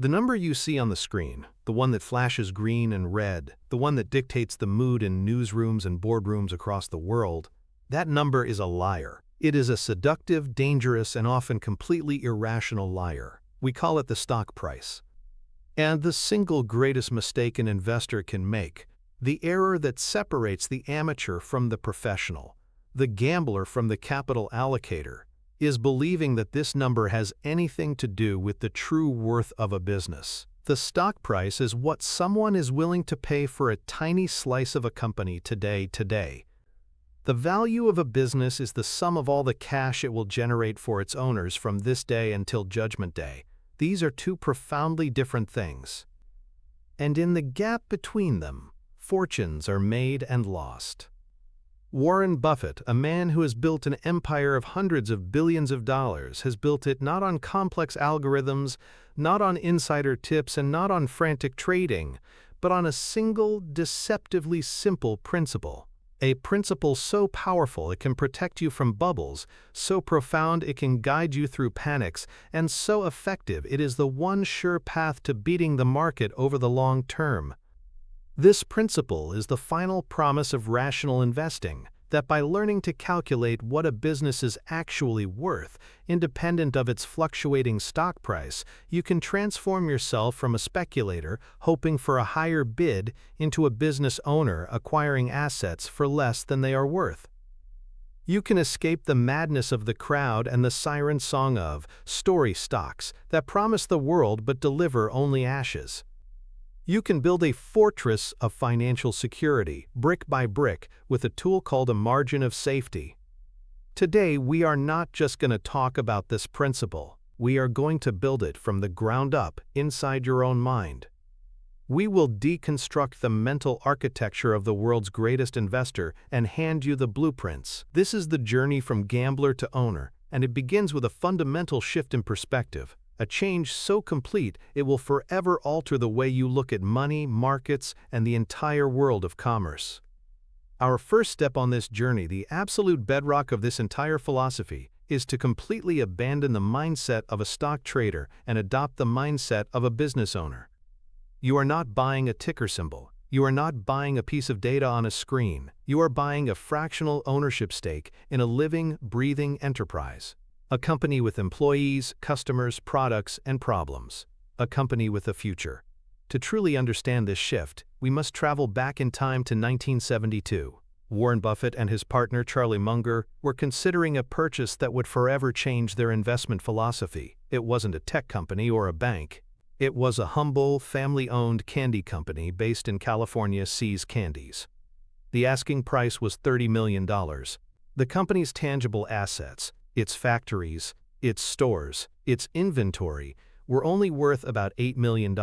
The number you see on the screen, the one that flashes green and red, the one that dictates the mood in newsrooms and boardrooms across the world, that number is a liar. It is a seductive, dangerous, and often completely irrational liar. We call it the stock price. And the single greatest mistake an investor can make, the error that separates the amateur from the professional, the gambler from the capital allocator, is believing that this number has anything to do with the true worth of a business. The stock price is what someone is willing to pay for a tiny slice of a company today. The value of a business is the sum of all the cash it will generate for its owners from this day until Judgment Day. These are two profoundly different things. And in the gap between them, fortunes are made and lost. Warren Buffett, a man who has built an empire of hundreds of billions of dollars, has built it not on complex algorithms, not on insider tips, and not on frantic trading, but on a single, deceptively simple principle. A principle so powerful it can protect you from bubbles, so profound it can guide you through panics, and so effective it is the one sure path to beating the market over the long term. This principle is the final promise of rational investing, that by learning to calculate what a business is actually worth, independent of its fluctuating stock price, you can transform yourself from a speculator hoping for a higher bid into a business owner acquiring assets for less than they are worth. You can escape the madness of the crowd and the siren song of story stocks that promise the world but deliver only ashes. You can build a fortress of financial security, brick by brick, with a tool called a margin of safety. Today, we are not just going to talk about this principle. We are going to build it from the ground up, inside your own mind. We will deconstruct the mental architecture of the world's greatest investor and hand you the blueprints. This is the journey from gambler to owner, and it begins with a fundamental shift in perspective. A change so complete it will forever alter the way you look at money, markets, and the entire world of commerce. Our first step on this journey, the absolute bedrock of this entire philosophy, is to completely abandon the mindset of a stock trader and adopt the mindset of a business owner. You are not buying a ticker symbol. You are not buying a piece of data on a screen. You are buying a fractional ownership stake in a living, breathing enterprise. A company with employees, customers, products, and problems. A company with a future. To truly understand this shift, we must travel back in time to 1972. Warren Buffett and his partner Charlie Munger were considering a purchase that would forever change their investment philosophy. It wasn't a tech company or a bank. It was a humble, family-owned candy company based in California, See's Candies. The asking price was $30 million. The company's tangible assets, its factories, its stores, its inventory, were only worth about $8 million.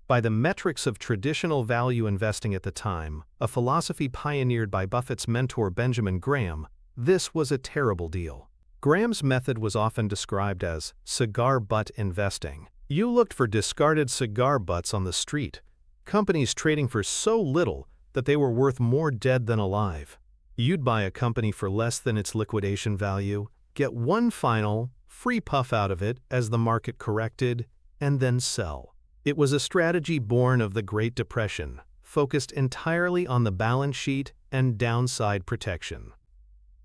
By the metrics of traditional value investing at the time, a philosophy pioneered by Buffett's mentor Benjamin Graham, this was a terrible deal. Graham's method was often described as cigar butt investing. You looked for discarded cigar butts on the street, companies trading for so little that they were worth more dead than alive. You'd buy a company for less than its liquidation value, get one final, free puff out of it as the market corrected, and then sell. It was a strategy born of the Great Depression, focused entirely on the balance sheet and downside protection.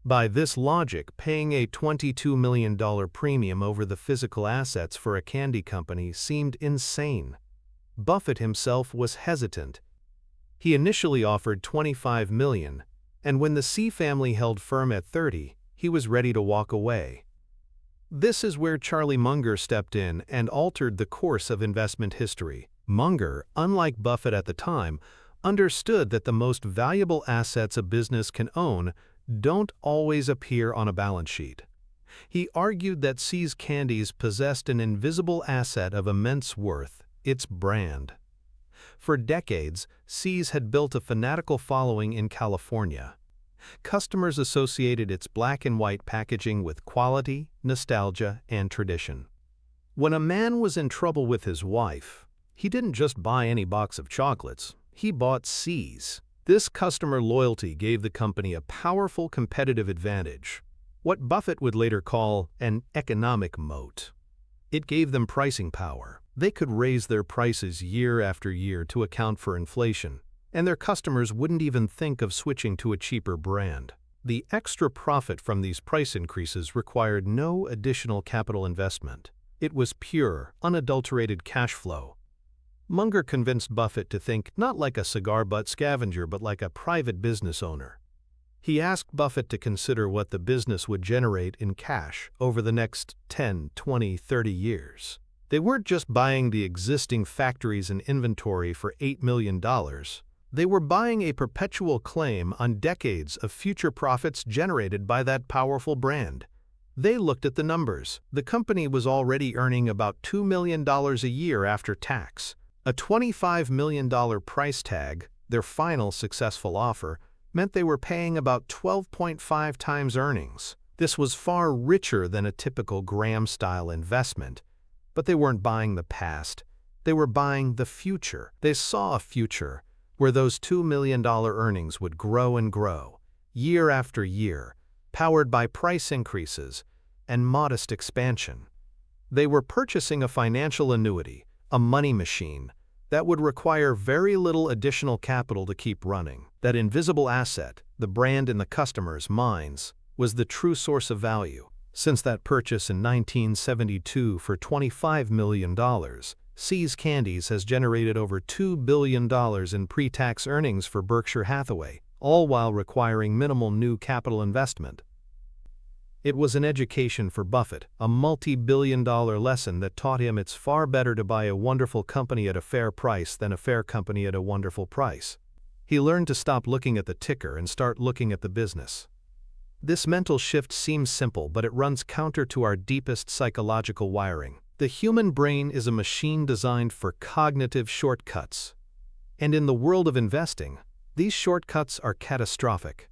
By this logic, paying a $22 million premium over the physical assets for a candy company seemed insane. Buffett himself was hesitant. He initially offered $25 million, and when the See family held firm at $30, he was ready to walk away. This is where Charlie Munger stepped in and altered the course of investment history. Munger, unlike Buffett at the time, understood that the most valuable assets a business can own don't always appear on a balance sheet. He argued that See's Candies possessed an invisible asset of immense worth, its brand. For decades, See's had built a fanatical following in California. Customers associated its black and white packaging with quality, nostalgia, and tradition. When a man was in trouble with his wife, he didn't just buy any box of chocolates, he bought See's. This customer loyalty gave the company a powerful competitive advantage, what Buffett would later call an economic moat. It gave them pricing power. They could raise their prices year after year to account for inflation, and their customers wouldn't even think of switching to a cheaper brand. The extra profit from these price increases required no additional capital investment. It was pure, unadulterated cash flow. Munger convinced Buffett to think not like a cigar butt scavenger but like a private business owner. He asked Buffett to consider what the business would generate in cash over the next 10, 20, 30 years. They weren't just buying the existing factories and inventory for $8 million. They were buying a perpetual claim on decades of future profits generated by that powerful brand. They looked at the numbers. The company was already earning about $2 million a year after tax. A $25 million price tag, their final successful offer, meant they were paying about 12.5 times earnings. This was far richer than a typical Graham-style investment. But they weren't buying the past. They were buying the future. They saw a future where those $2 million earnings would grow and grow, year after year, powered by price increases and modest expansion. They were purchasing a financial annuity, a money machine, that would require very little additional capital to keep running. That invisible asset, the brand in the customers' minds, was the true source of value. Since that purchase in 1972 for $25 million, See's Candies has generated over $2 billion in pre-tax earnings for Berkshire Hathaway, all while requiring minimal new capital investment. It was an education for Buffett, a multi-billion-dollar lesson that taught him it's far better to buy a wonderful company at a fair price than a fair company at a wonderful price. He learned to stop looking at the ticker and start looking at the business. This mental shift seems simple, but it runs counter to our deepest psychological wiring. The human brain is a machine designed for cognitive shortcuts. And in the world of investing, these shortcuts are catastrophic.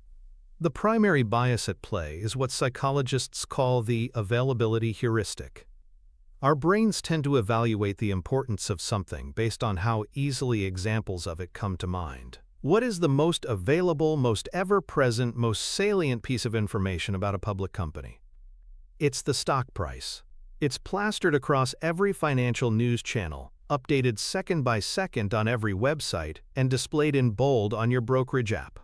The primary bias at play is what psychologists call the availability heuristic. Our brains tend to evaluate the importance of something based on how easily examples of it come to mind. What is the most available, most ever-present, most salient piece of information about a public company? It's the stock price. It's plastered across every financial news channel, updated second by second on every website, and displayed in bold on your brokerage app.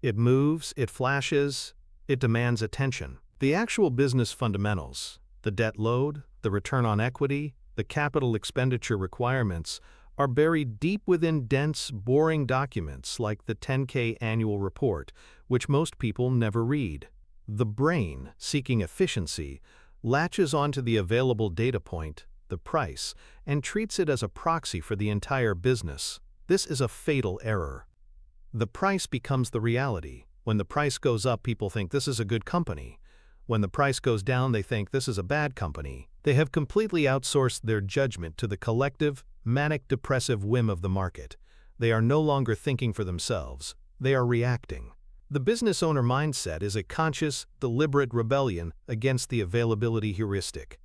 It moves, it flashes, it demands attention. The actual business fundamentals, the debt load, the return on equity, the capital expenditure requirements, are buried deep within dense, boring documents like the 10K annual report, which most people never read. The brain, seeking efficiency, latches onto the available data point, the price, and treats it as a proxy for the entire business. This is a fatal error. The price becomes the reality. When the price goes up, people think this is a good company. When the price goes down, they think this is a bad company. They have completely outsourced their judgment to the collective, manic-depressive whim of the market. They are no longer thinking for themselves. They are reacting. The business owner mindset is a conscious, deliberate rebellion against the availability heuristic.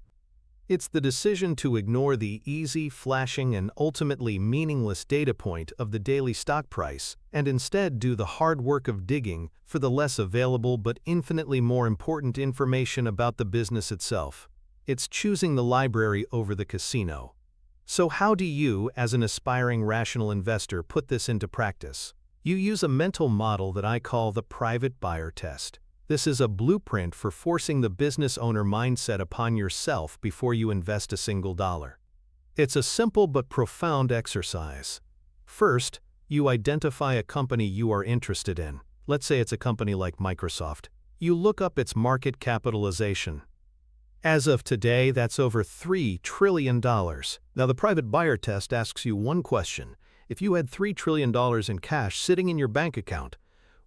It's the decision to ignore the easy, flashing, and ultimately meaningless data point of the daily stock price and instead do the hard work of digging for the less available but infinitely more important information about the business itself. It's choosing the library over the casino. So how do you, as an aspiring rational investor, put this into practice? You use a mental model that I call the private buyer test. This is a blueprint for forcing the business owner mindset upon yourself before you invest a single dollar. It's a simple but profound exercise. First, you identify a company you are interested in. Let's say it's a company like Microsoft. You look up its market capitalization. As of today, that's over $3 trillion. Now, the private buyer test asks you one question. If you had $3 trillion in cash sitting in your bank account,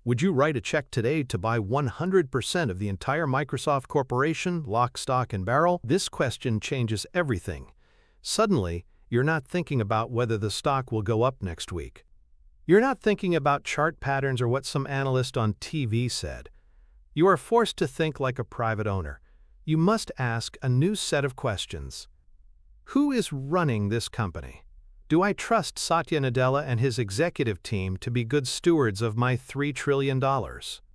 would you write a check today to buy 100% of the entire Microsoft Corporation, lock, stock, and barrel? This question changes everything. Suddenly, you're not thinking about whether the stock will go up next week. You're not thinking about chart patterns or what some analyst on TV said. You are forced to think like a private owner. You must ask a new set of questions. Who is running this company? Do I trust Satya Nadella and his executive team to be good stewards of my $3 trillion?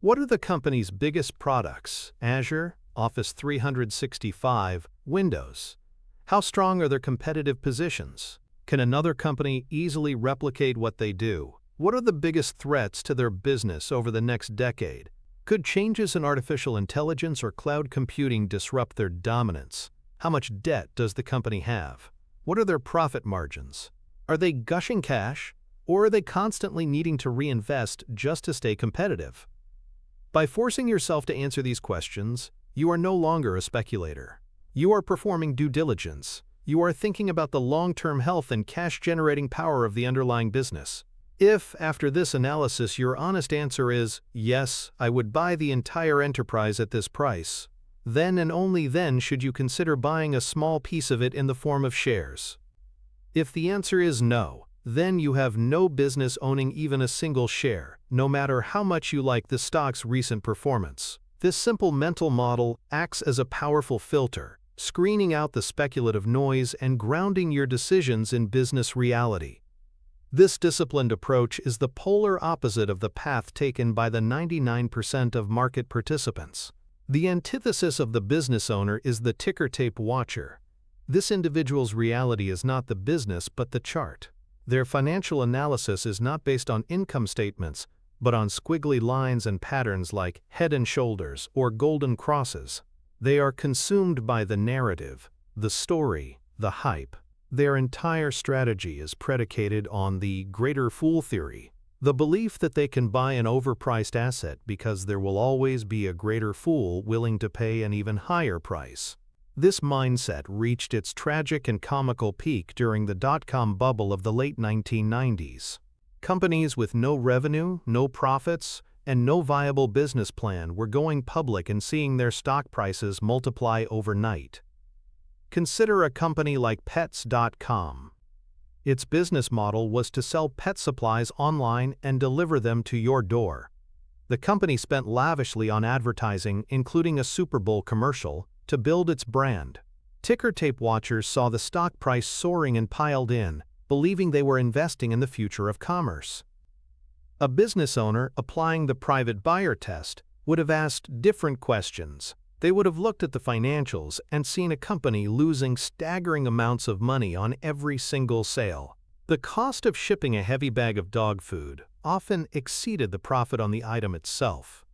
What are the company's biggest products? Azure, Office 365, Windows. How strong are their competitive positions? Can another company easily replicate what they do? What are the biggest threats to their business over the next decade? Could changes in artificial intelligence or cloud computing disrupt their dominance? How much debt does the company have? What are their profit margins? Are they gushing cash, or are they constantly needing to reinvest just to stay competitive? By forcing yourself to answer these questions, you are no longer a speculator. You are performing due diligence. You are thinking about the long-term health and cash-generating power of the underlying business. If, after this analysis, your honest answer is, yes, I would buy the entire enterprise at this price, then and only then should you consider buying a small piece of it in the form of shares. If the answer is no, then you have no business owning even a single share, no matter how much you like the stock's recent performance. This simple mental model acts as a powerful filter, screening out the speculative noise and grounding your decisions in business reality. This disciplined approach is the polar opposite of the path taken by the 99% of market participants. The antithesis of the business owner is the ticker tape watcher. This individual's reality is not the business but the chart. Their financial analysis is not based on income statements, but on squiggly lines and patterns like head and shoulders or golden crosses. They are consumed by the narrative, the story, the hype. Their entire strategy is predicated on the greater fool theory, the belief that they can buy an overpriced asset because there will always be a greater fool willing to pay an even higher price. This mindset reached its tragic and comical peak during the dot-com bubble of the late 1990s. Companies with no revenue, no profits, and no viable business plan were going public and seeing their stock prices multiply overnight. Consider a company like Pets.com. Its business model was to sell pet supplies online and deliver them to your door. The company spent lavishly on advertising, including a Super Bowl commercial, to build its brand. Ticker tape watchers saw the stock price soaring and piled in, believing they were investing in the future of commerce. A business owner applying the private buyer test would have asked different questions. They would have looked at the financials and seen a company losing staggering amounts of money on every single sale. The cost of shipping a heavy bag of dog food often exceeded the profit on the item itself.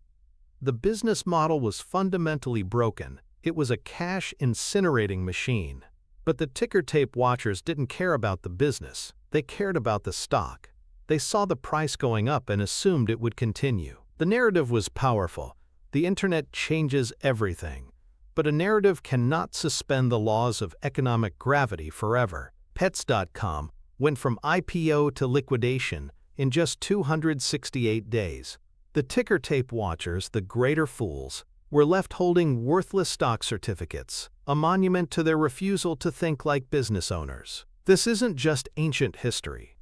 The business model was fundamentally broken. It was a cash incinerating machine. But the ticker tape watchers didn't care about the business. They cared about the stock. They saw the price going up and assumed it would continue. The narrative was powerful. The internet changes everything. But a narrative cannot suspend the laws of economic gravity forever. Pets.com went from IPO to liquidation in just 268 days. The ticker tape watchers, the greater fools, were left holding worthless stock certificates, a monument to their refusal to think like business owners. This isn't just ancient history.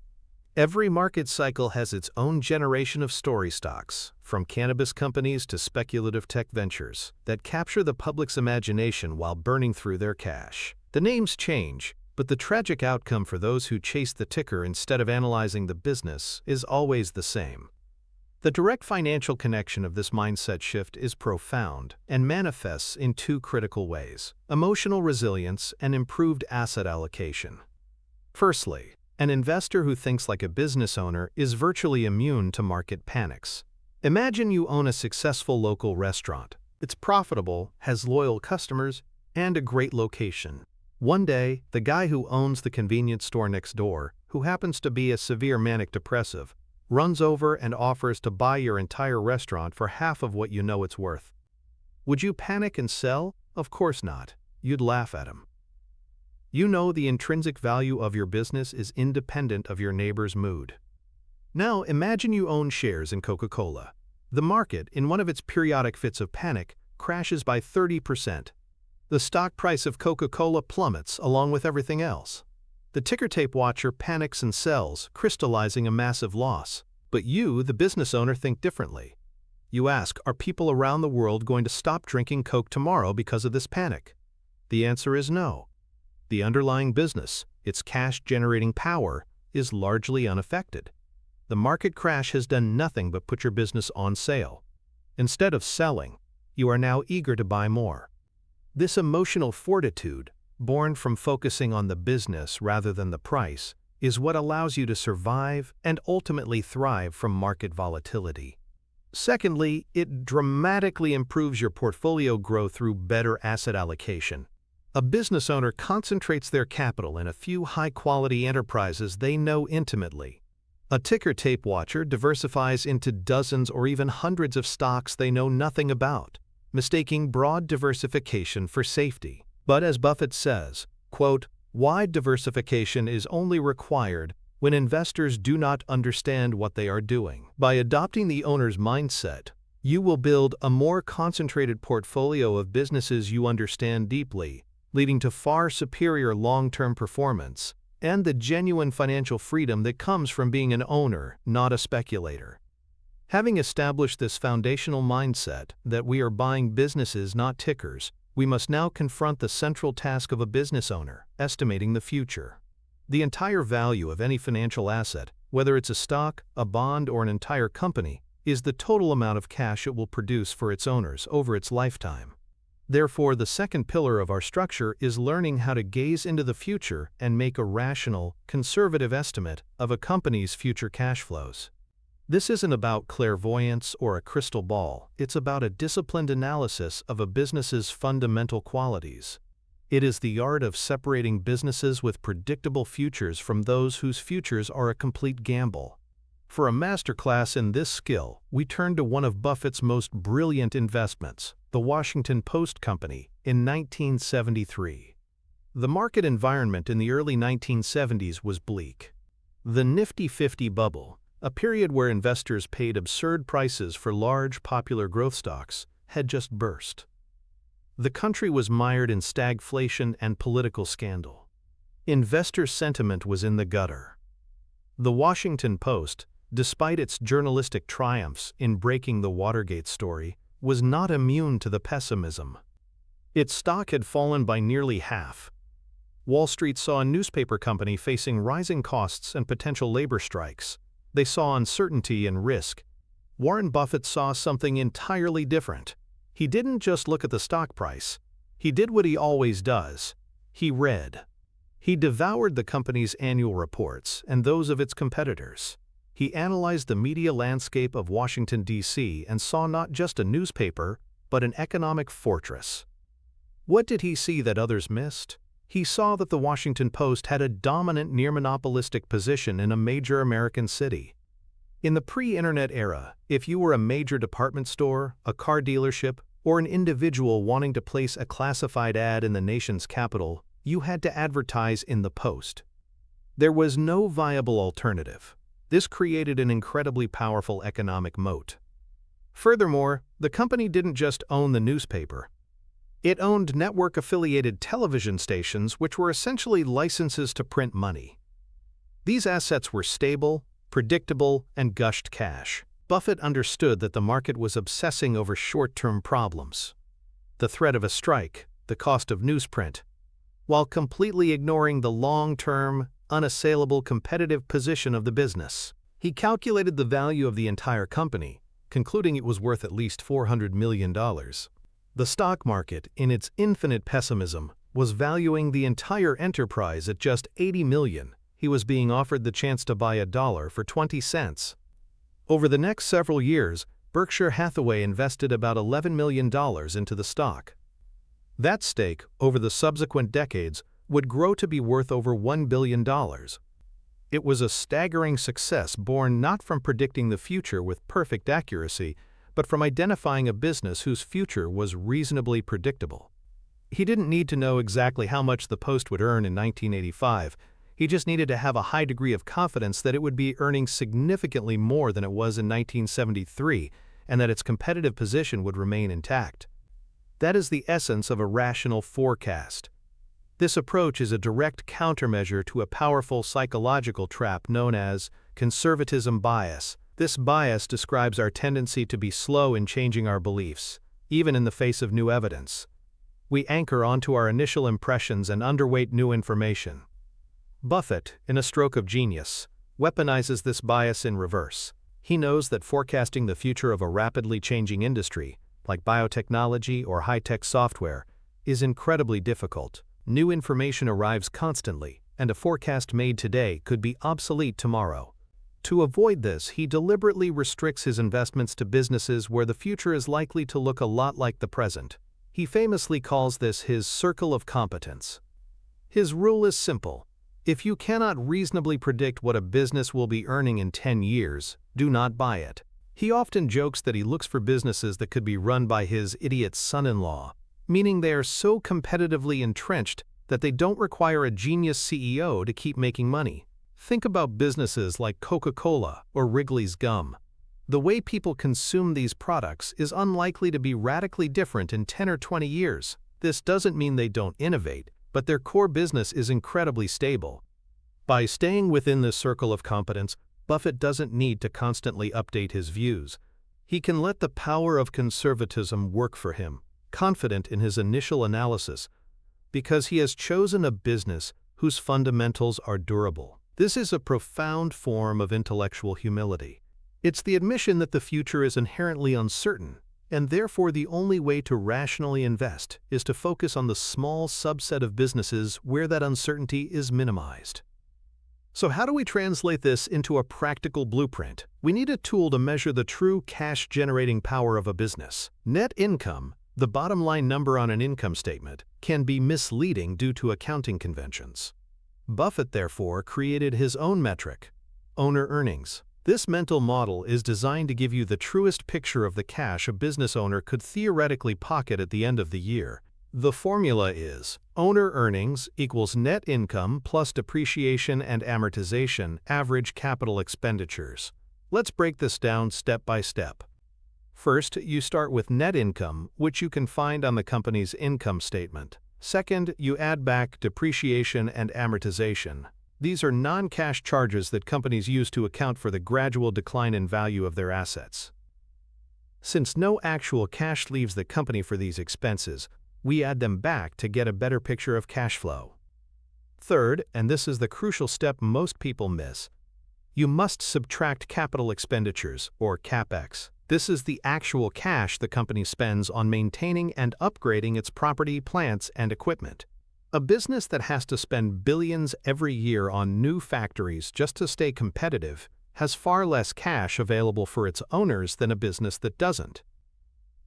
Every market cycle has its own generation of story stocks, from cannabis companies to speculative tech ventures, that capture the public's imagination while burning through their cash. The names change, but the tragic outcome for those who chase the ticker instead of analyzing the business is always the same. The direct financial connection of this mindset shift is profound and manifests in two critical ways: emotional resilience and improved asset allocation. Firstly, an investor who thinks like a business owner is virtually immune to market panics. Imagine you own a successful local restaurant. It's profitable, has loyal customers, and a great location. One day, the guy who owns the convenience store next door, who happens to be a severe manic depressive, runs over and offers to buy your entire restaurant for half of what you know it's worth. Would you panic and sell? Of course not. You'd laugh at him. You know the intrinsic value of your business is independent of your neighbor's mood. Now imagine you own shares in Coca-Cola. The market, in one of its periodic fits of panic, crashes by 30%. The stock price of Coca-Cola plummets along with everything else. The ticker tape watcher panics and sells, crystallizing a massive loss. But you, the business owner, think differently. You ask, are people around the world going to stop drinking Coke tomorrow because of this panic? The answer is no. The underlying business, its cash-generating power, is largely unaffected. The market crash has done nothing but put your business on sale. Instead of selling, you are now eager to buy more. This emotional fortitude, born from focusing on the business rather than the price, is what allows you to survive and ultimately thrive from market volatility. Secondly, it dramatically improves your portfolio growth through better asset allocation. A business owner concentrates their capital in a few high-quality enterprises they know intimately. A ticker tape watcher diversifies into dozens or even hundreds of stocks they know nothing about, mistaking broad diversification for safety. But as Buffett says, quote, "Wide diversification is only required when investors do not understand what they are doing." By adopting the owner's mindset, you will build a more concentrated portfolio of businesses you understand deeply, leading to far superior long-term performance and the genuine financial freedom that comes from being an owner, not a speculator. Having established this foundational mindset that we are buying businesses, not tickers, we must now confront the central task of a business owner: estimating the future. The entire value of any financial asset, whether it's a stock, a bond, or an entire company, is the total amount of cash it will produce for its owners over its lifetime. Therefore, the second pillar of our structure is learning how to gaze into the future and make a rational, conservative estimate of a company's future cash flows. This isn't about clairvoyance or a crystal ball, it's about a disciplined analysis of a business's fundamental qualities. It is the art of separating businesses with predictable futures from those whose futures are a complete gamble. For a masterclass in this skill, we turn to one of Buffett's most brilliant investments, the Washington Post Company, in 1973. The market environment in the early 1970s was bleak. The Nifty 50 bubble, a period where investors paid absurd prices for large, popular growth stocks, had just burst. The country was mired in stagflation and political scandal. Investor sentiment was in the gutter. The Washington Post, despite its journalistic triumphs in breaking the Watergate story, was not immune to the pessimism. Its stock had fallen by nearly half. Wall Street saw a newspaper company facing rising costs and potential labor strikes. They saw uncertainty and risk. Warren Buffett saw something entirely different. He didn't just look at the stock price. He did what he always does. He read. He devoured the company's annual reports and those of its competitors. He analyzed the media landscape of Washington, D.C. and saw not just a newspaper, but an economic fortress. What did he see that others missed? He saw that the Washington Post had a dominant near-monopolistic position in a major American city. In the pre-internet era, if you were a major department store, a car dealership, or an individual wanting to place a classified ad in the nation's capital, you had to advertise in the Post. There was no viable alternative. This created an incredibly powerful economic moat. Furthermore, the company didn't just own the newspaper. It owned network-affiliated television stations, which were essentially licenses to print money. These assets were stable, predictable, and gushed cash. Buffett understood that the market was obsessing over short-term problems, the threat of a strike, the cost of newsprint, while completely ignoring the long-term, unassailable competitive position of the business. He calculated the value of the entire company, concluding it was worth at least $400 million. The stock market, in its infinite pessimism, was valuing the entire enterprise at just $80 million. He was being offered the chance to buy $1 for 20 cents. Over the next several years, Berkshire Hathaway invested about $11 million into the stock. That stake, over the subsequent decades, would grow to be worth over $1 billion. It was a staggering success born not from predicting the future with perfect accuracy, but from identifying a business whose future was reasonably predictable. He didn't need to know exactly how much the Post would earn in 1985. He just needed to have a high degree of confidence that it would be earning significantly more than it was in 1973 and that its competitive position would remain intact. That is the essence of a rational forecast. This approach is a direct countermeasure to a powerful psychological trap known as conservatism bias. This bias describes our tendency to be slow in changing our beliefs, even in the face of new evidence. We anchor onto our initial impressions and underweight new information. Buffett, in a stroke of genius, weaponizes this bias in reverse. He knows that forecasting the future of a rapidly changing industry, like biotechnology or high-tech software, is incredibly difficult. New information arrives constantly, and a forecast made today could be obsolete tomorrow. To avoid this, he deliberately restricts his investments to businesses where the future is likely to look a lot like the present. He famously calls this his circle of competence. His rule is simple. If you cannot reasonably predict what a business will be earning in 10 years, do not buy it. He often jokes that he looks for businesses that could be run by his idiot son-in-law, meaning they are so competitively entrenched that they don't require a genius CEO to keep making money. Think about businesses like Coca-Cola or Wrigley's Gum. The way people consume these products is unlikely to be radically different in 10 or 20 years. This doesn't mean they don't innovate, but their core business is incredibly stable. By staying within this circle of competence, Buffett doesn't need to constantly update his views. He can let the power of conservatism work for him, confident in his initial analysis, because he has chosen a business whose fundamentals are durable. This is a profound form of intellectual humility. It's the admission that the future is inherently uncertain, and therefore the only way to rationally invest is to focus on the small subset of businesses where that uncertainty is minimized. So how do we translate this into a practical blueprint? We need a tool to measure the true cash-generating power of a business. Net income, the bottom line number on an income statement, can be misleading due to accounting conventions. Buffett, therefore, created his own metric, owner earnings. This mental model is designed to give you the truest picture of the cash a business owner could theoretically pocket at the end of the year. The formula is owner earnings equals net income plus depreciation and amortization, average capital expenditures. Let's break this down step by step. First, you start with net income, which you can find on the company's income statement. Second, you add back depreciation and amortization. These are non-cash charges that companies use to account for the gradual decline in value of their assets. Since no actual cash leaves the company for these expenses, we add them back to get a better picture of cash flow. Third, and this is the crucial step most people miss, you must subtract capital expenditures, or CapEx. This is the actual cash the company spends on maintaining and upgrading its property, plants, and equipment. A business that has to spend billions every year on new factories just to stay competitive has far less cash available for its owners than a business that doesn't.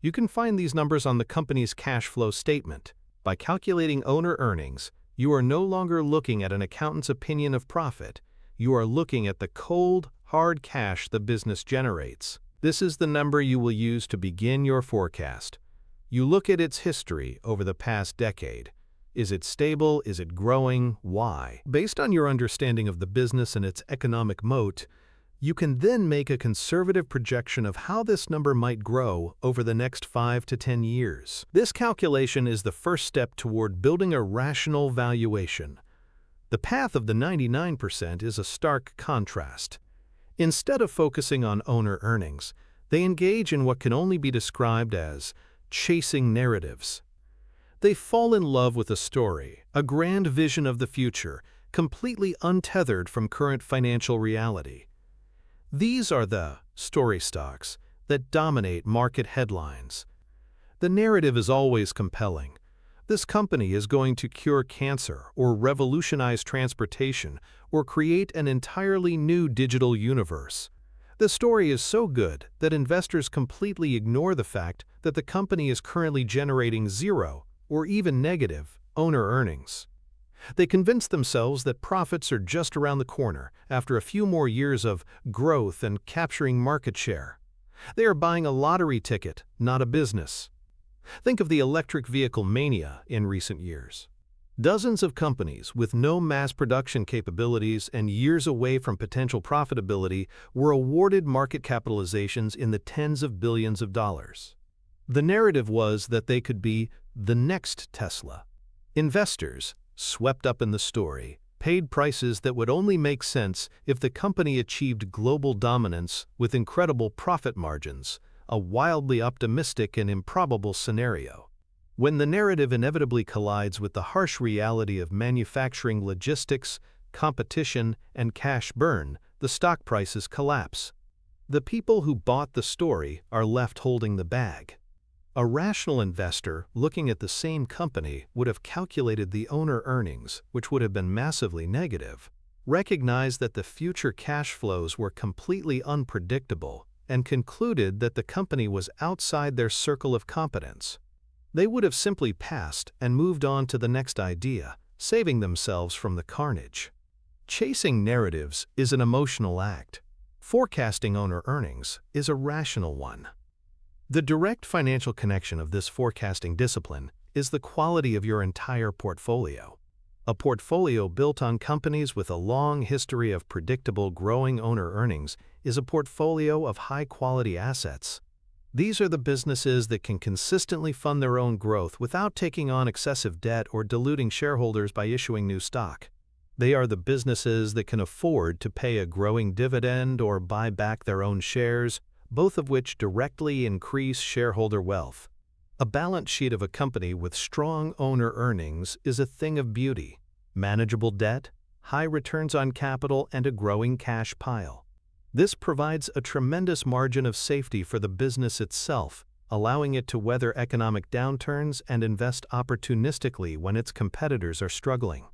You can find these numbers on the company's cash flow statement. By calculating owner earnings, you are no longer looking at an accountant's opinion of profit. You are looking at the cold, hard cash the business generates. This is the number you will use to begin your forecast. You look at its history over the past decade. Is it stable? Is it growing? Why? Based on your understanding of the business and its economic moat, you can then make a conservative projection of how this number might grow over the next 5 to 10 years. This calculation is the first step toward building a rational valuation. The path of the 99% is a stark contrast. Instead of focusing on owner earnings, they engage in what can only be described as chasing narratives. They fall in love with a story, a grand vision of the future, completely untethered from current financial reality. These are the story stocks that dominate market headlines. The narrative is always compelling. This company is going to cure cancer or revolutionize transportation or create an entirely new digital universe. The story is so good that investors completely ignore the fact that the company is currently generating zero or even negative owner earnings. They convince themselves that profits are just around the corner after a few more years of growth and capturing market share. They are buying a lottery ticket, not a business. Think of the electric vehicle mania in recent years. Dozens of companies with no mass production capabilities and years away from potential profitability were awarded market capitalizations in the tens of billions of dollars. The narrative was that they could be the next Tesla. Investors, swept up in the story, paid prices that would only make sense if the company achieved global dominance with incredible profit margins, a wildly optimistic and improbable scenario. When the narrative inevitably collides with the harsh reality of manufacturing logistics, competition, and cash burn, the stock prices collapse. The people who bought the story are left holding the bag. A rational investor looking at the same company would have calculated the owner earnings, which would have been massively negative, recognized that the future cash flows were completely unpredictable, and concluded that the company was outside their circle of competence. They would have simply passed and moved on to the next idea, saving themselves from the carnage. Chasing narratives is an emotional act. Forecasting owner earnings is a rational one. The direct financial connection of this forecasting discipline is the quality of your entire portfolio. A portfolio built on companies with a long history of predictable growing owner earnings is a portfolio of high-quality assets. These are the businesses that can consistently fund their own growth without taking on excessive debt or diluting shareholders by issuing new stock. They are the businesses that can afford to pay a growing dividend or buy back their own shares, both of which directly increase shareholder wealth. A balance sheet of a company with strong owner earnings is a thing of beauty. Manageable debt, high returns on capital, and a growing cash pile. This provides a tremendous margin of safety for the business itself, allowing it to weather economic downturns and invest opportunistically when its competitors are struggling.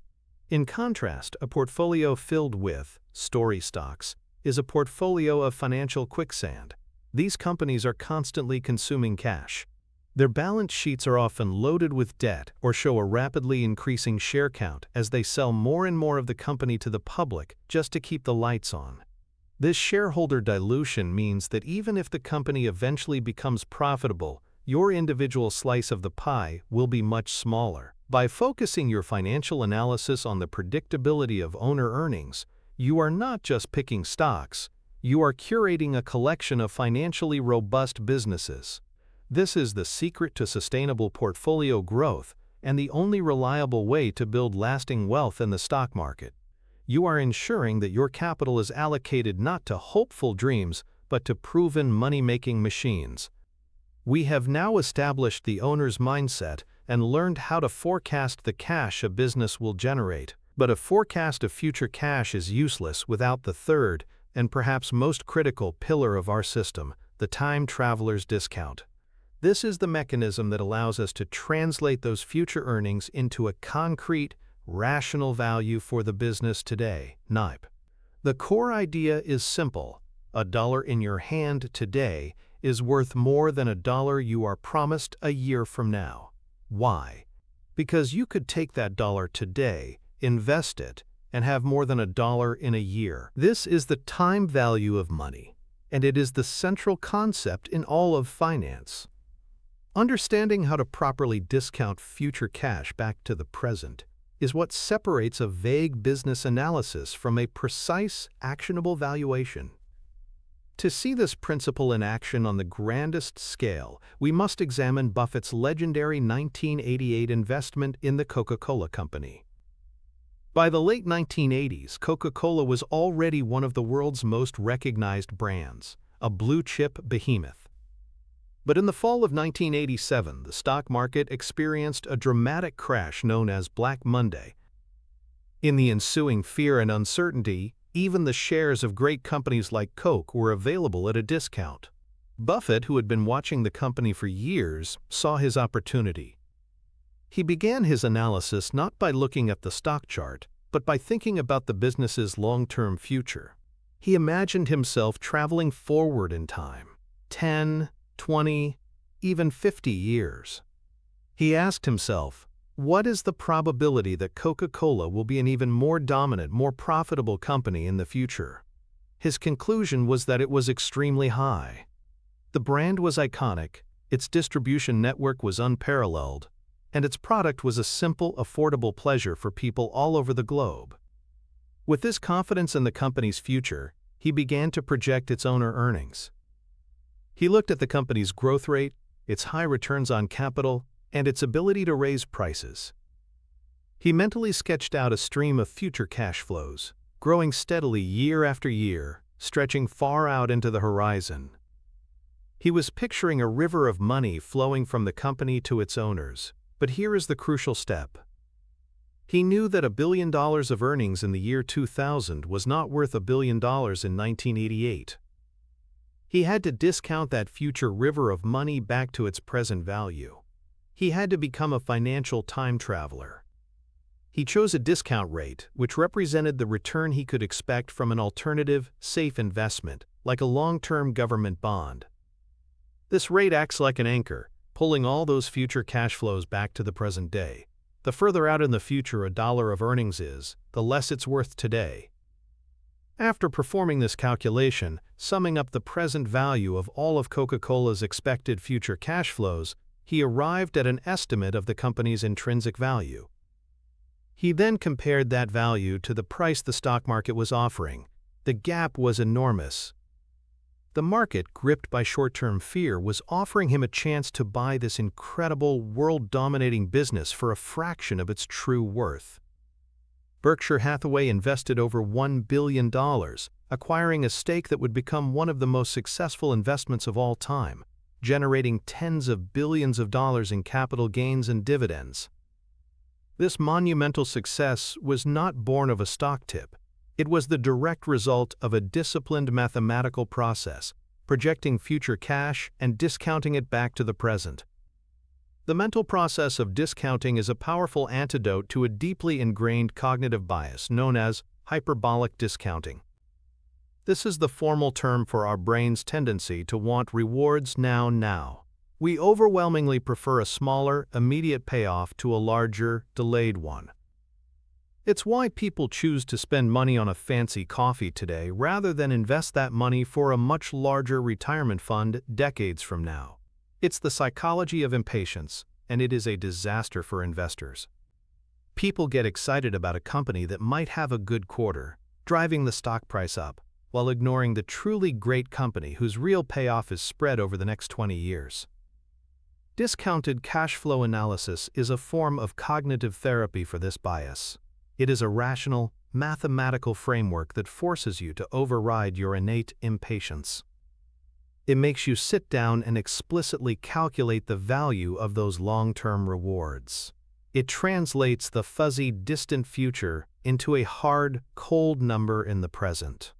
In contrast, a portfolio filled with story stocks is a portfolio of financial quicksand. These companies are constantly consuming cash. Their balance sheets are often loaded with debt or show a rapidly increasing share count as they sell more and more of the company to the public just to keep the lights on. This shareholder dilution means that even if the company eventually becomes profitable, your individual slice of the pie will be much smaller. By focusing your financial analysis on the predictability of owner earnings, you are not just picking stocks, you are curating a collection of financially robust businesses. This is the secret to sustainable portfolio growth and the only reliable way to build lasting wealth in the stock market. You are ensuring that your capital is allocated not to hopeful dreams, but to proven money-making machines. We have now established the owner's mindset and learned how to forecast the cash a business will generate. But a forecast of future cash is useless without the third, and perhaps most critical pillar of our system, the time traveler's discount. This is the mechanism that allows us to translate those future earnings into a concrete, rational value for the business today, NIPE. The core idea is simple. $1 in your hand today is worth more than $1 you are promised a year from now. Why? Because you could take that dollar today, invest it, and have more than $1 in a year. This is the time value of money, and it is the central concept in all of finance. Understanding how to properly discount future cash back to the present is what separates a vague business analysis from a precise, actionable valuation. To see this principle in action on the grandest scale, we must examine Buffett's legendary 1988 investment in the Coca-Cola Company. By the late 1980s, Coca-Cola was already one of the world's most recognized brands, a blue-chip behemoth. But in the fall of 1987, the stock market experienced a dramatic crash known as Black Monday. In the ensuing fear and uncertainty, even the shares of great companies like Coke were available at a discount. Buffett, who had been watching the company for years, saw his opportunity. He began his analysis not by looking at the stock chart, but by thinking about the business's long-term future. He imagined himself traveling forward in time, 10, 20, even 50 years. He asked himself, what is the probability that Coca-Cola will be an even more dominant, more profitable company in the future? His conclusion was that it was extremely high. The brand was iconic, its distribution network was unparalleled, and its product was a simple, affordable pleasure for people all over the globe. With this confidence in the company's future, he began to project its owner earnings. He looked at the company's growth rate, its high returns on capital, and its ability to raise prices. He mentally sketched out a stream of future cash flows, growing steadily year after year, stretching far out into the horizon. He was picturing a river of money flowing from the company to its owners, but here is the crucial step. He knew that $1 billion of earnings in the year 2000 was not worth $1 billion in 1988. He had to discount that future river of money back to its present value. He had to become a financial time traveler. He chose a discount rate which represented the return he could expect from an alternative, safe investment, like a long-term government bond. This rate acts like an anchor, pulling all those future cash flows back to the present day. The further out in the future a dollar of earnings is, the less it's worth today. After performing this calculation, summing up the present value of all of Coca-Cola's expected future cash flows, he arrived at an estimate of the company's intrinsic value. He then compared that value to the price the stock market was offering. The gap was enormous. The market, gripped by short-term fear, was offering him a chance to buy this incredible, world-dominating business for a fraction of its true worth. Berkshire Hathaway invested over $1 billion, acquiring a stake that would become one of the most successful investments of all time, generating tens of billions of dollars in capital gains and dividends. This monumental success was not born of a stock tip. It was the direct result of a disciplined mathematical process, projecting future cash and discounting it back to the present. The mental process of discounting is a powerful antidote to a deeply ingrained cognitive bias known as hyperbolic discounting. This is the formal term for our brain's tendency to want rewards now. We overwhelmingly prefer a smaller, immediate payoff to a larger, delayed one. It's why people choose to spend money on a fancy coffee today rather than invest that money for a much larger retirement fund decades from now. It's the psychology of impatience, and it is a disaster for investors. People get excited about a company that might have a good quarter, driving the stock price up, while ignoring the truly great company whose real payoff is spread over the next 20 years. Discounted cash flow analysis is a form of cognitive therapy for this bias. It is a rational, mathematical framework that forces you to override your innate impatience. It makes you sit down and explicitly calculate the value of those long-term rewards. It translates the fuzzy, distant future into a hard, cold number in the present.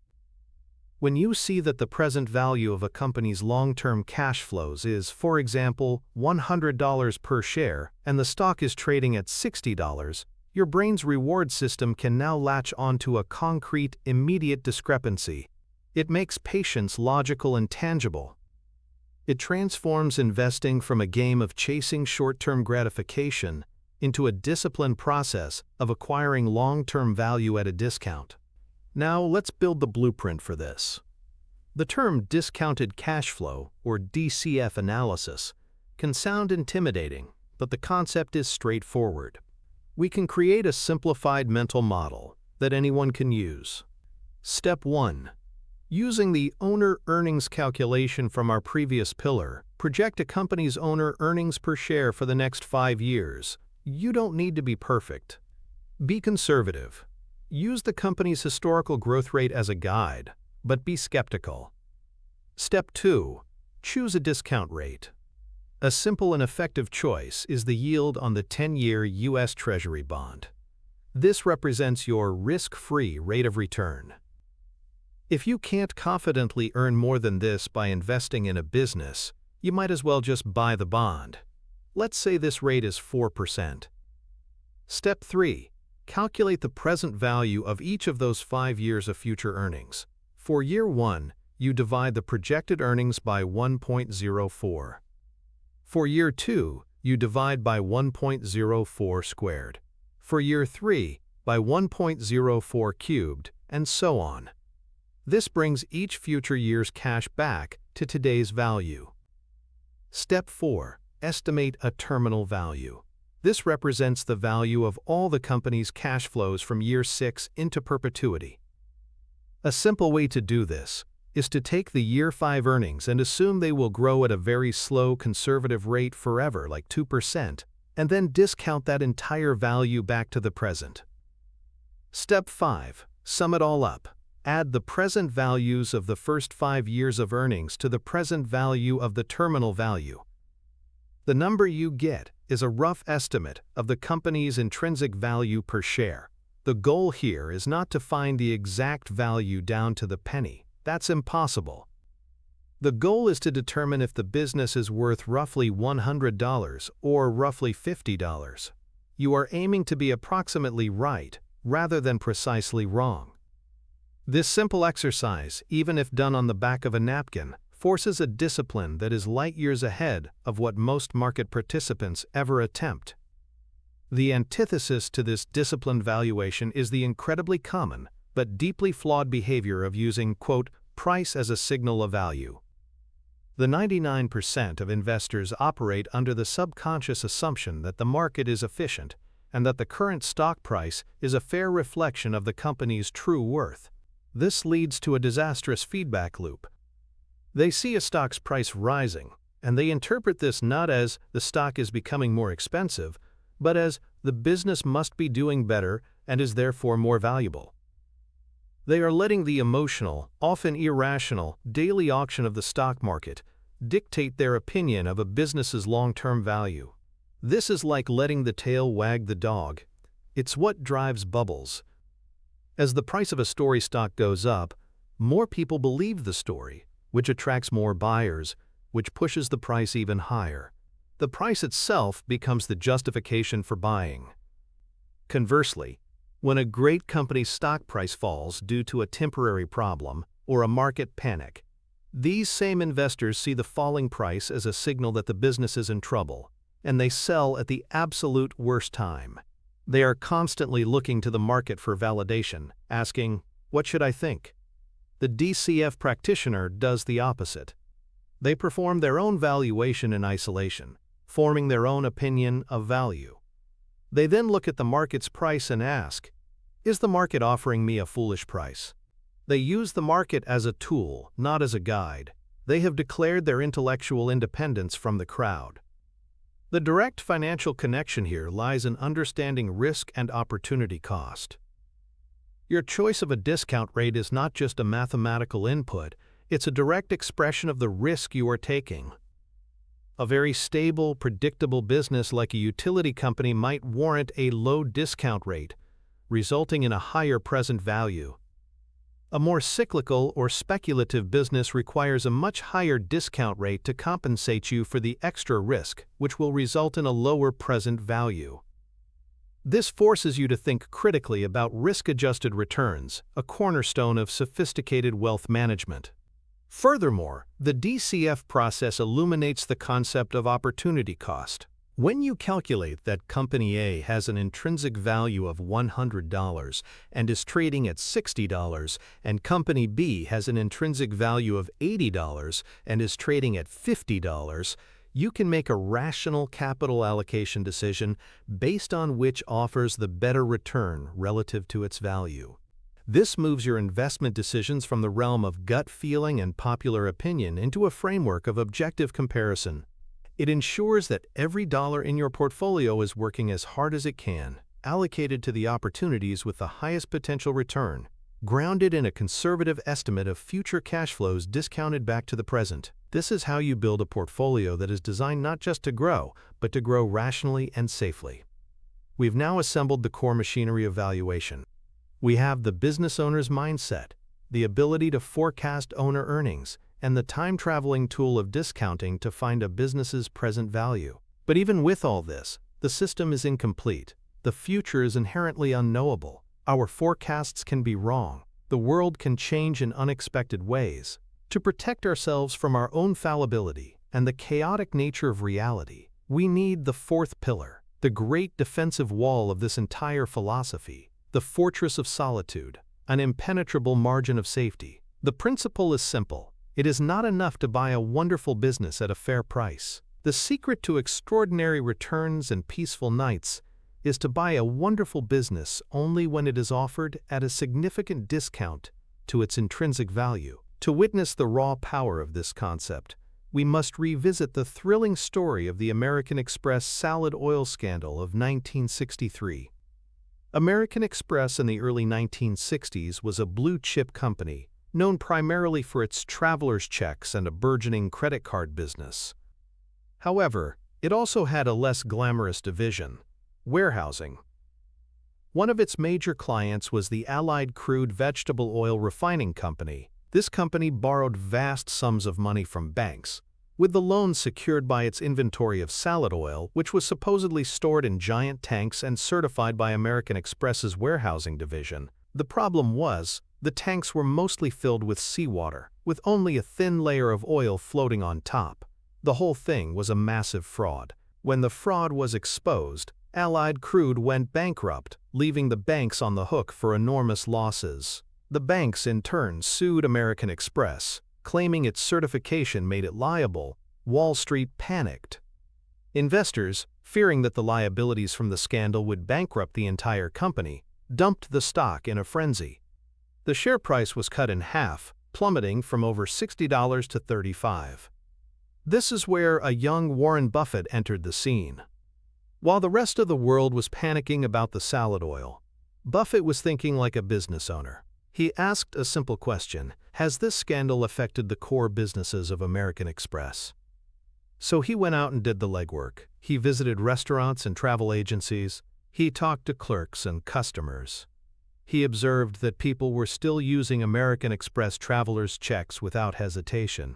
When you see that the present value of a company's long-term cash flows is, for example, $100 per share, and the stock is trading at $60, your brain's reward system can now latch onto a concrete, immediate discrepancy. It makes patience logical and tangible. It transforms investing from a game of chasing short-term gratification into a disciplined process of acquiring long-term value at a discount. Now let's build the blueprint for this. The term discounted cash flow, or DCF analysis, can sound intimidating, but the concept is straightforward. We can create a simplified mental model that anyone can use. Step 1. Using the owner earnings calculation from our previous pillar, project a company's owner earnings per share for the next 5 years. You don't need to be perfect. Be conservative. Use the company's historical growth rate as a guide, but be skeptical. Step 2. Choose a discount rate. A simple and effective choice is the yield on the 10-year U.S. Treasury bond. This represents your risk-free rate of return. If you can't confidently earn more than this by investing in a business, you might as well just buy the bond. Let's say this rate is 4%. Step 3. Calculate the present value of each of those 5 years of future earnings. For year 1, you divide the projected earnings by 1.04. For year 2, you divide by 1.04 squared. For year 3, by 1.04 cubed, and so on. This brings each future year's cash back to today's value. Step 4. Estimate a terminal value. This represents the value of all the company's cash flows from year 6 into perpetuity. A simple way to do this is to take the year 5 earnings and assume they will grow at a very slow, conservative rate forever, like 2%, and then discount that entire value back to the present. Step 5. Sum it all up. Add the present values of the first 5 years of earnings to the present value of the terminal value. The number you get is a rough estimate of the company's intrinsic value per share. The goal here is not to find the exact value down to the penny. That's impossible. The goal is to determine if the business is worth roughly $100 or roughly $50. You are aiming to be approximately right rather than precisely wrong. This simple exercise, even if done on the back of a napkin, forces a discipline that is light years ahead of what most market participants ever attempt. The antithesis to this disciplined valuation is the incredibly common but deeply flawed behavior of using, quote, price as a signal of value. The 99% of investors operate under the subconscious assumption that the market is efficient and that the current stock price is a fair reflection of the company's true worth. This leads to a disastrous feedback loop. They see a stock's price rising, and they interpret this not as the stock is becoming more expensive, but as the business must be doing better and is therefore more valuable. They are letting the emotional, often irrational, daily auction of the stock market dictate their opinion of a business's long-term value. This is like letting the tail wag the dog. It's what drives bubbles. As the price of a story stock goes up, more people believe the story, which attracts more buyers, which pushes the price even higher. The price itself becomes the justification for buying. Conversely, when a great company's stock price falls due to a temporary problem or a market panic, these same investors see the falling price as a signal that the business is in trouble, and they sell at the absolute worst time. They are constantly looking to the market for validation, asking, "What should I think?" The DCF practitioner does the opposite. They perform their own valuation in isolation, forming their own opinion of value. They then look at the market's price and ask, "Is the market offering me a foolish price?" They use the market as a tool, not as a guide. They have declared their intellectual independence from the crowd. The direct financial connection here lies in understanding risk and opportunity cost. Your choice of a discount rate is not just a mathematical input, it's a direct expression of the risk you are taking. A very stable, predictable business like a utility company might warrant a low discount rate, resulting in a higher present value. A more cyclical or speculative business requires a much higher discount rate to compensate you for the extra risk, which will result in a lower present value. This forces you to think critically about risk-adjusted returns, a cornerstone of sophisticated wealth management. Furthermore, the DCF process illuminates the concept of opportunity cost. When you calculate that Company A has an intrinsic value of $100 and is trading at $60, and Company B has an intrinsic value of $80 and is trading at $50, you can make a rational capital allocation decision based on which offers the better return relative to its value. This moves your investment decisions from the realm of gut feeling and popular opinion into a framework of objective comparison. It ensures that every dollar in your portfolio is working as hard as it can, allocated to the opportunities with the highest potential return, grounded in a conservative estimate of future cash flows discounted back to the present. This is how you build a portfolio that is designed not just to grow, but to grow rationally and safely. We've now assembled the core machinery of valuation. We have the business owner's mindset, the ability to forecast owner earnings, and the time-traveling tool of discounting to find a business's present value. But even with all this, the system is incomplete. The future is inherently unknowable. Our forecasts can be wrong. The world can change in unexpected ways. To protect ourselves from our own fallibility and the chaotic nature of reality, we need the fourth pillar, the great defensive wall of this entire philosophy, the fortress of solitude, an impenetrable margin of safety. The principle is simple. It is not enough to buy a wonderful business at a fair price. The secret to extraordinary returns and peaceful nights is to buy a wonderful business only when it is offered at a significant discount to its intrinsic value. To witness the raw power of this concept, we must revisit the thrilling story of the American Express salad oil scandal of 1963. American Express in the early 1960s was a blue-chip company, known primarily for its traveler's checks and a burgeoning credit card business. However, it also had a less glamorous division, warehousing. One of its major clients was the Allied Crude Vegetable Oil Refining Company, This company borrowed vast sums of money from banks, with the loans secured by its inventory of salad oil, which was supposedly stored in giant tanks and certified by American Express's warehousing division. The problem was, the tanks were mostly filled with seawater, with only a thin layer of oil floating on top. The whole thing was a massive fraud. When the fraud was exposed, Allied Crude went bankrupt, leaving the banks on the hook for enormous losses. The banks in turn sued American Express, claiming its certification made it liable. Wall Street panicked. Investors, fearing that the liabilities from the scandal would bankrupt the entire company, dumped the stock in a frenzy. The share price was cut in half, plummeting from over $60 to $35. This is where a young Warren Buffett entered the scene. While the rest of the world was panicking about the salad oil, Buffett was thinking like a business owner. He asked a simple question: has this scandal affected the core businesses of American Express? So he went out and did the legwork. He visited restaurants and travel agencies. He talked to clerks and customers. He observed that people were still using American Express travelers' checks without hesitation.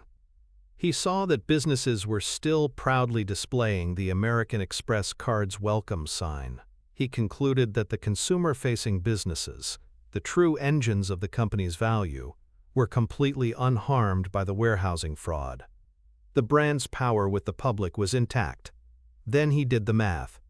He saw that businesses were still proudly displaying the American Express card's welcome sign. He concluded that the consumer-facing businesses, the true engines of the company's value, were completely unharmed by the warehousing fraud. The brand's power with the public was intact. Then he did the math.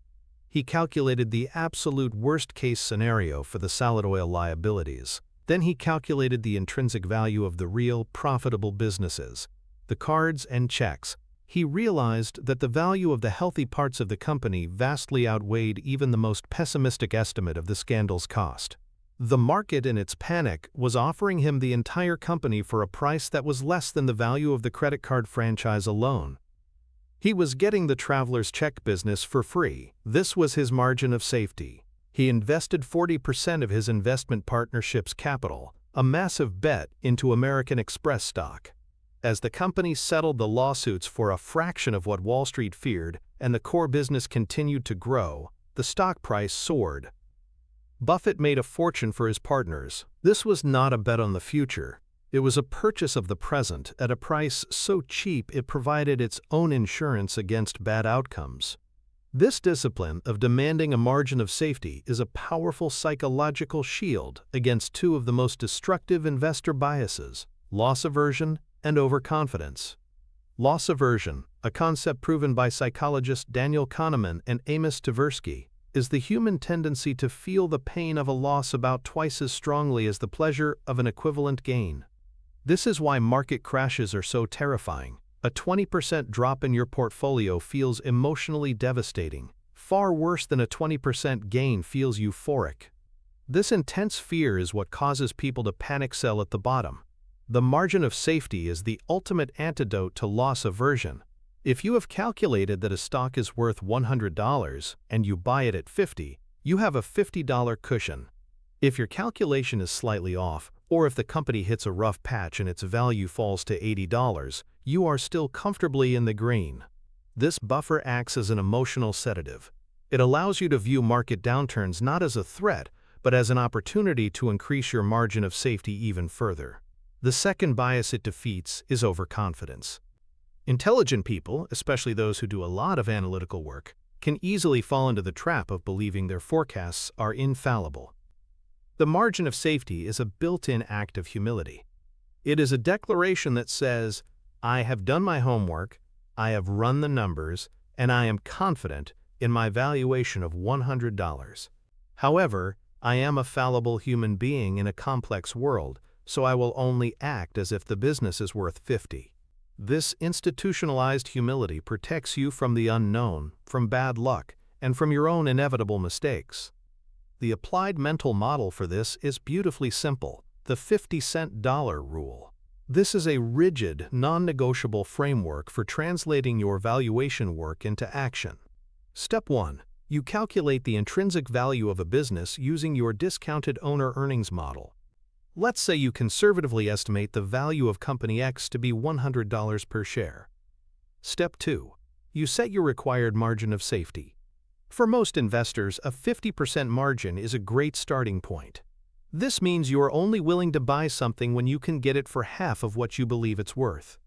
He calculated the absolute worst-case scenario for the salad oil liabilities. Then he calculated the intrinsic value of the real, profitable businesses, the cards and checks. He realized that the value of the healthy parts of the company vastly outweighed even the most pessimistic estimate of the scandal's cost. The market in its panic was offering him the entire company for a price that was less than the value of the credit card franchise alone. He was getting the traveler's check business for free. This was his margin of safety. He invested 40% of his investment partnership's capital, a massive bet, into American Express stock. As the company settled the lawsuits for a fraction of what Wall Street feared and the core business continued to grow, the stock price soared. Buffett made a fortune for his partners. This was not a bet on the future. It was a purchase of the present at a price so cheap it provided its own insurance against bad outcomes. This discipline of demanding a margin of safety is a powerful psychological shield against two of the most destructive investor biases: loss aversion and overconfidence. Loss aversion, a concept proven by psychologists Daniel Kahneman and Amos Tversky, is the human tendency to feel the pain of a loss about twice as strongly as the pleasure of an equivalent gain. This is why market crashes are so terrifying. A 20% drop in your portfolio feels emotionally devastating. Far worse than a 20% gain feels euphoric. This intense fear is what causes people to panic sell at the bottom. The margin of safety is the ultimate antidote to loss aversion. If you have calculated that a stock is worth $100 and you buy it at $50, you have a $50 cushion. If your calculation is slightly off, or if the company hits a rough patch and its value falls to $80, you are still comfortably in the green. This buffer acts as an emotional sedative. It allows you to view market downturns not as a threat, but as an opportunity to increase your margin of safety even further. The second bias it defeats is overconfidence. Intelligent people, especially those who do a lot of analytical work, can easily fall into the trap of believing their forecasts are infallible. The margin of safety is a built-in act of humility. It is a declaration that says, I have done my homework, I have run the numbers, and I am confident in my valuation of $100. However, I am a fallible human being in a complex world, so I will only act as if the business is worth $50. This institutionalized humility protects you from the unknown, from bad luck, and from your own inevitable mistakes. The applied mental model for this is beautifully simple: the 50-cent dollar rule. This is a rigid, non-negotiable framework for translating your valuation work into action. Step 1. You calculate the intrinsic value of a business using your discounted owner earnings model. Let's say you conservatively estimate the value of Company X to be $100 per share. Step 2. You set your required margin of safety. For most investors, a 50% margin is a great starting point. This means you are only willing to buy something when you can get it for half of what you believe it's worth.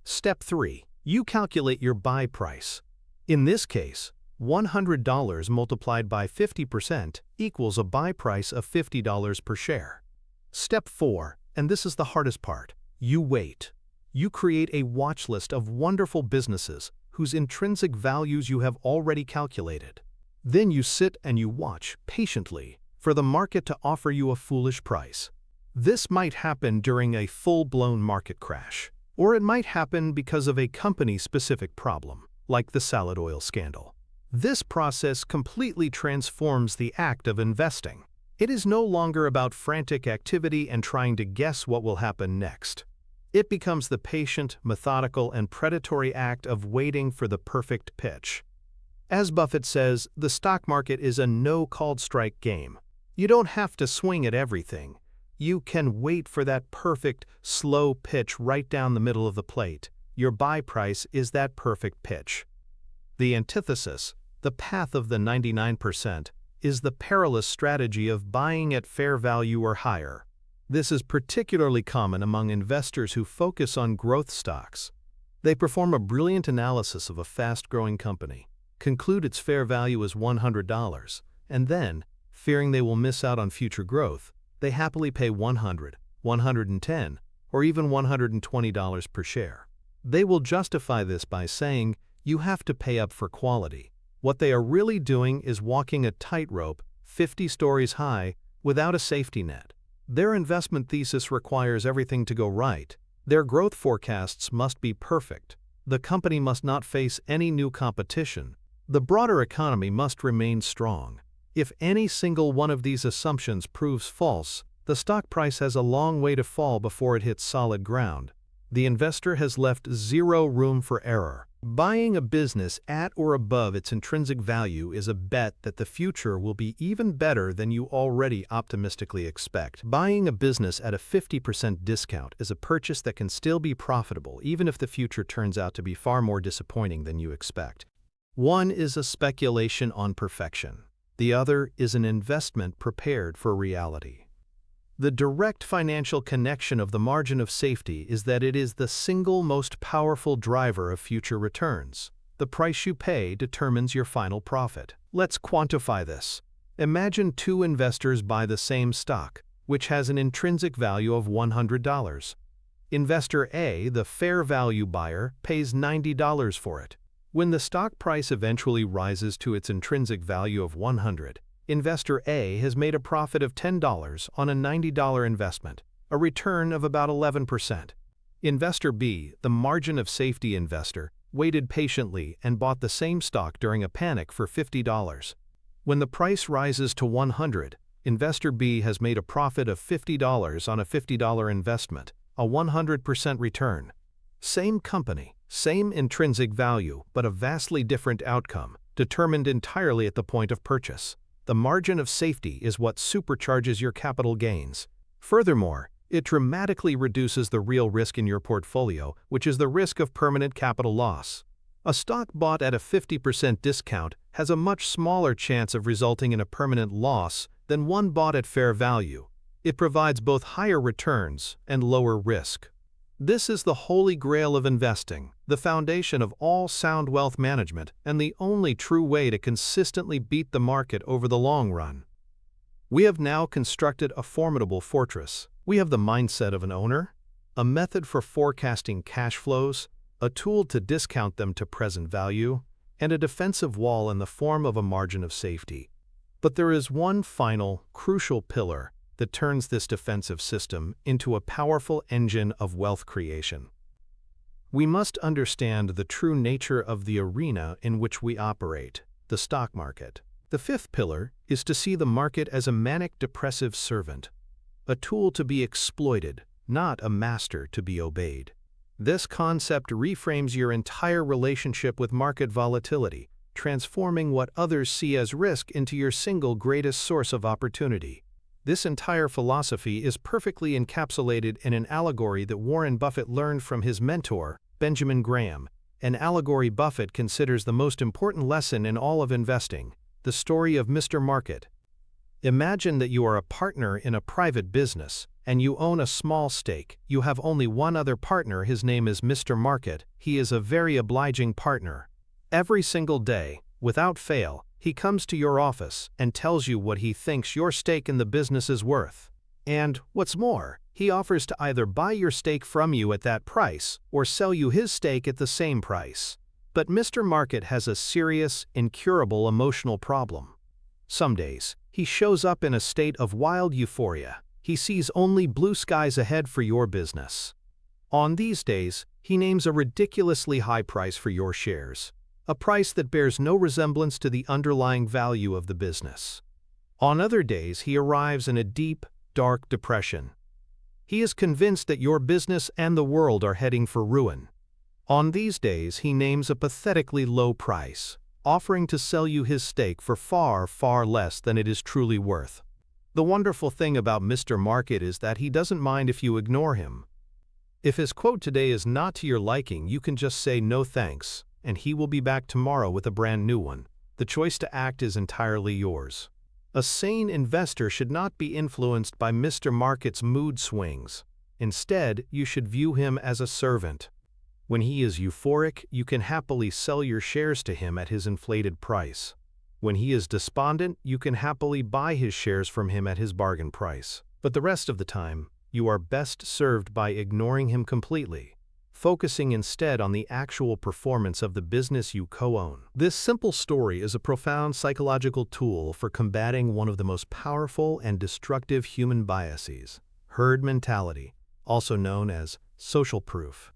Step 3. You calculate your buy price. In this case, $100 multiplied by 50% equals a buy price of $50 per share. Step 4, and this is the hardest part, you wait. You create a watch list of wonderful businesses whose intrinsic values you have already calculated. Then you sit and you watch patiently for the market to offer you a foolish price. This might happen during a full-blown market crash, or it might happen because of a company-specific problem, like the salad oil scandal. This process completely transforms the act of investing. It is no longer about frantic activity and trying to guess what will happen next. It becomes the patient, methodical, and predatory act of waiting for the perfect pitch. As Buffett says, the stock market is a no-called-strike game. You don't have to swing at everything. You can wait for that perfect, slow pitch right down the middle of the plate. Your buy price is that perfect pitch. The antithesis, the path of the 99%, is the perilous strategy of buying at fair value or higher. This is particularly common among investors who focus on growth stocks. They perform a brilliant analysis of a fast-growing company, conclude its fair value is $100, and then, fearing they will miss out on future growth, they happily pay $100, $110, or even $120 per share. They will justify this by saying, "You have to pay up for quality." What they are really doing is walking a tightrope 50 stories high without a safety net. Their investment thesis requires everything to go right. Their growth forecasts must be perfect. The company must not face any new competition. The broader economy must remain strong. If any single one of these assumptions proves false, the stock price has a long way to fall before it hits solid ground. The investor has left zero room for error. Buying a business at or above its intrinsic value is a bet that the future will be even better than you already optimistically expect. Buying a business at a 50% discount is a purchase that can still be profitable even if the future turns out to be far more disappointing than you expect. One is a speculation on perfection. The other is an investment prepared for reality. The direct financial connection of the margin of safety is that it is the single most powerful driver of future returns. The price you pay determines your final profit. Let's quantify this. Imagine two investors buy the same stock, which has an intrinsic value of $100. Investor A, the fair value buyer, pays $90 for it. When the stock price eventually rises to its intrinsic value of $100, Investor A has made a profit of $10 on a $90 investment, a return of about 11%. Investor B, the margin of safety investor, waited patiently and bought the same stock during a panic for $50. When the price rises to $100, Investor B has made a profit of $50 on a $50 investment, a 100% return. Same company, same intrinsic value, but a vastly different outcome, determined entirely at the point of purchase. The margin of safety is what supercharges your capital gains. Furthermore, it dramatically reduces the real risk in your portfolio, which is the risk of permanent capital loss. A stock bought at a 50% discount has a much smaller chance of resulting in a permanent loss than one bought at fair value. It provides both higher returns and lower risk. This is the holy grail of investing, the foundation of all sound wealth management, and the only true way to consistently beat the market over the long run. We have now constructed a formidable fortress. We have the mindset of an owner, a method for forecasting cash flows, a tool to discount them to present value, and a defensive wall in the form of a margin of safety. But there is one final, crucial pillar that turns this defensive system into a powerful engine of wealth creation. We must understand the true nature of the arena in which we operate, the stock market. The fifth pillar is to see the market as a manic depressive servant, a tool to be exploited, not a master to be obeyed. This concept reframes your entire relationship with market volatility, transforming what others see as risk into your single greatest source of opportunity. This entire philosophy is perfectly encapsulated in an allegory that Warren Buffett learned from his mentor, Benjamin Graham, an allegory Buffett considers the most important lesson in all of investing, the story of Mr. Market. Imagine that you are a partner in a private business, and you own a small stake. You have only one other partner. His name is Mr. Market. He is a very obliging partner. Every single day, without fail, he comes to your office and tells you what he thinks your stake in the business is worth. And, what's more, he offers to either buy your stake from you at that price or sell you his stake at the same price. But Mr. Market has a serious, incurable emotional problem. Some days, he shows up in a state of wild euphoria. He sees only blue skies ahead for your business. On these days, he names a ridiculously high price for your shares, a price that bears no resemblance to the underlying value of the business. On other days, he arrives in a deep, dark depression. He is convinced that your business and the world are heading for ruin. On these days, he names a pathetically low price, offering to sell you his stake for far, far less than it is truly worth. The wonderful thing about Mr. Market is that he doesn't mind if you ignore him. If his quote today is not to your liking, you can just say no thanks, and he will be back tomorrow with a brand new one. The choice to act is entirely yours. A sane investor should not be influenced by Mr. Market's mood swings. Instead, you should view him as a servant. When he is euphoric, you can happily sell your shares to him at his inflated price. When he is despondent, you can happily buy his shares from him at his bargain price. But the rest of the time, you are best served by ignoring him completely, focusing instead on the actual performance of the business you co-own. This simple story is a profound psychological tool for combating one of the most powerful and destructive human biases, herd mentality, also known as social proof.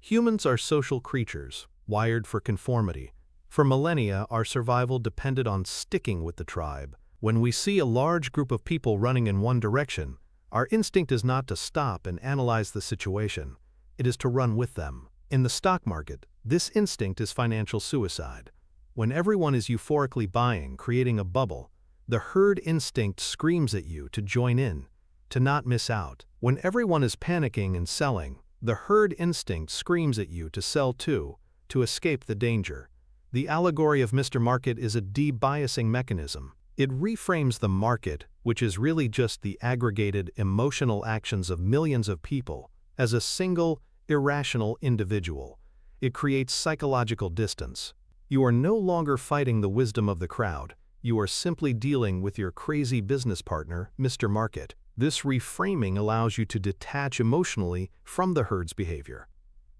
Humans are social creatures, wired for conformity. For millennia, our survival depended on sticking with the tribe. When we see a large group of people running in one direction, our instinct is not to stop and analyze the situation. It is to run with them. In the stock market, this instinct is financial suicide. When everyone is euphorically buying, creating a bubble, the herd instinct screams at you to join in, to not miss out. When everyone is panicking and selling, the herd instinct screams at you to sell too, to escape the danger. The allegory of Mr. Market is a de-biasing mechanism. It reframes the market, which is really just the aggregated emotional actions of millions of people, as a single, irrational individual. It creates psychological distance. You are no longer fighting the wisdom of the crowd. You are simply dealing with your crazy business partner, Mr. Market. This reframing allows you to detach emotionally from the herd's behavior.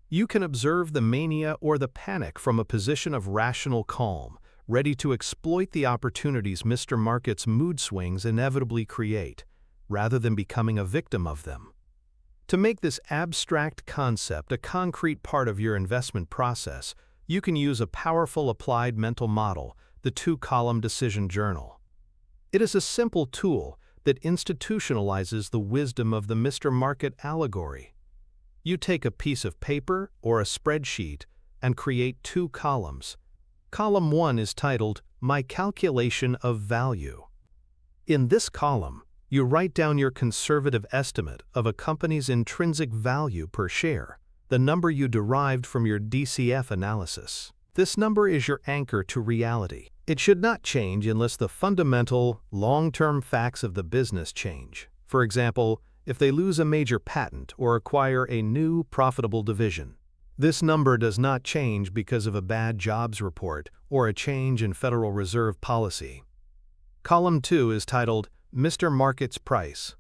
You can observe the mania or the panic from a position of rational calm, ready to exploit the opportunities Mr. Market's mood swings inevitably create, rather than becoming a victim of them. To make this abstract concept a concrete part of your investment process, you can use a powerful applied mental model, the two-column decision journal. It is a simple tool that institutionalizes the wisdom of the Mr. Market allegory. You take a piece of paper or a spreadsheet and create two columns. Column 1 is titled, My Calculation of Value. In this column, you write down your conservative estimate of a company's intrinsic value per share, the number you derived from your DCF analysis. This number is your anchor to reality. It should not change unless the fundamental, long-term facts of the business change. For example, if they lose a major patent or acquire a new, profitable division. This number does not change because of a bad jobs report or a change in Federal Reserve policy. Column 2 is titled, Mr. Market's Price.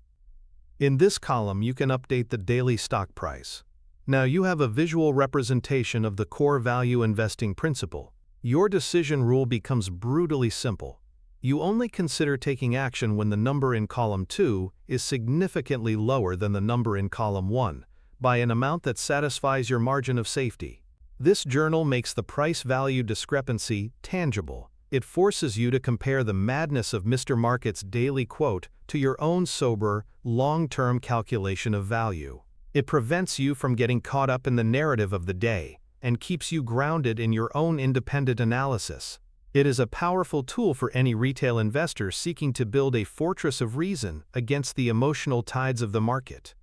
In this column, you can update the daily stock price. Now you have a visual representation of the core value investing principle. Your decision rule becomes brutally simple. You only consider taking action when the number in column 2 is significantly lower than the number in column 1, by an amount that satisfies your margin of safety. This journal makes the price-value discrepancy tangible. It forces you to compare the madness of Mr. Market's daily quote to your own sober, long-term calculation of value. It prevents you from getting caught up in the narrative of the day and keeps you grounded in your own independent analysis. It is a powerful tool for any retail investor seeking to build a fortress of reason against the emotional tides of the market.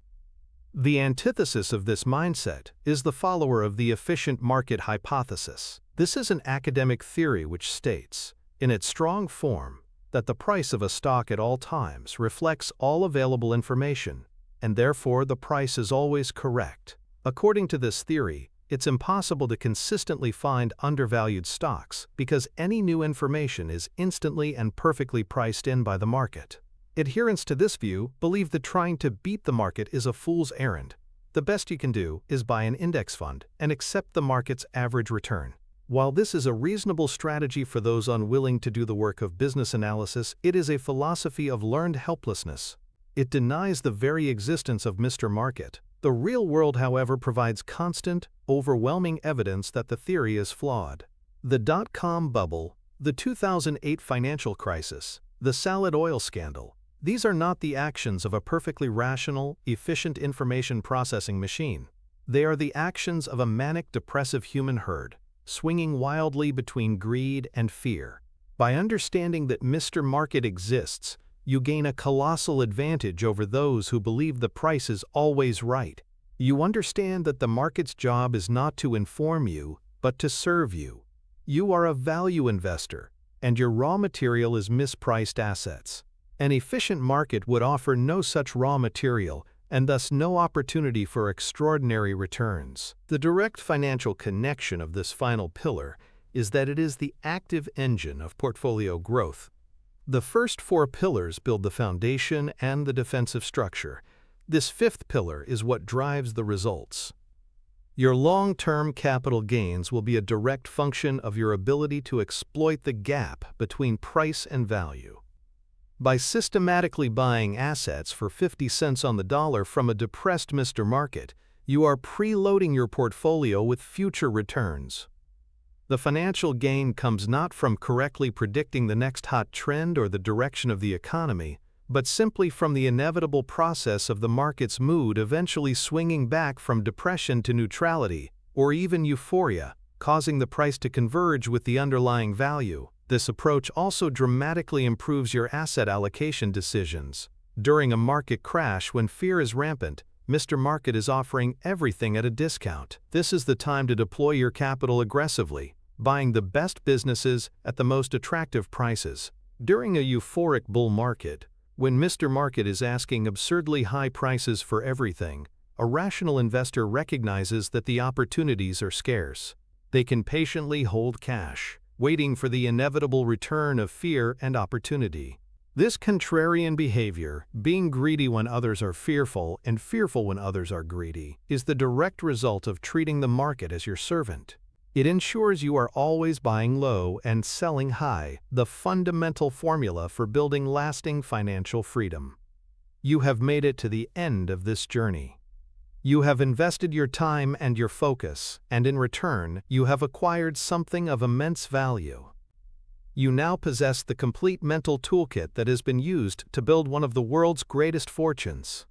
The antithesis of this mindset is the follower of the efficient market hypothesis. This is an academic theory which states, in its strong form, that the price of a stock at all times reflects all available information, and therefore the price is always correct. According to this theory, it's impossible to consistently find undervalued stocks because any new information is instantly and perfectly priced in by the market. Adherents to this view believe that trying to beat the market is a fool's errand. The best you can do is buy an index fund and accept the market's average return. While this is a reasonable strategy for those unwilling to do the work of business analysis, it is a philosophy of learned helplessness. It denies the very existence of Mr. Market. The real world, however, provides constant, overwhelming evidence that the theory is flawed. The dot-com bubble, the 2008 financial crisis, the salad oil scandal, these are not the actions of a perfectly rational, efficient information processing machine. They are the actions of a manic depressive human herd, swinging wildly between greed and fear. By understanding that Mr. Market exists, you gain a colossal advantage over those who believe the price is always right. You understand that the market's job is not to inform you, but to serve you. You are a value investor, and your raw material is mispriced assets. An efficient market would offer no such raw material, and thus no opportunity for extraordinary returns. The direct financial connection of this final pillar is that it is the active engine of portfolio growth. The first four pillars build the foundation and the defensive structure. This fifth pillar is what drives the results. Your long-term capital gains will be a direct function of your ability to exploit the gap between price and value. By systematically buying assets for 50 cents on the dollar from a depressed Mr. Market, you are preloading your portfolio with future returns. The financial gain comes not from correctly predicting the next hot trend or the direction of the economy, but simply from the inevitable process of the market's mood eventually swinging back from depression to neutrality, or even euphoria, causing the price to converge with the underlying value. This approach also dramatically improves your asset allocation decisions. During a market crash when fear is rampant, Mr. Market is offering everything at a discount. This is the time to deploy your capital aggressively, buying the best businesses at the most attractive prices. During a euphoric bull market, when Mr. Market is asking absurdly high prices for everything, a rational investor recognizes that the opportunities are scarce. They can patiently hold cash, waiting for the inevitable return of fear and opportunity. This contrarian behavior, being greedy when others are fearful and fearful when others are greedy, is the direct result of treating the market as your servant. It ensures you are always buying low and selling high, the fundamental formula for building lasting financial freedom. You have made it to the end of this journey. You have invested your time and your focus, and in return, you have acquired something of immense value. You now possess the complete mental toolkit that has been used to build one of the world's greatest fortunes.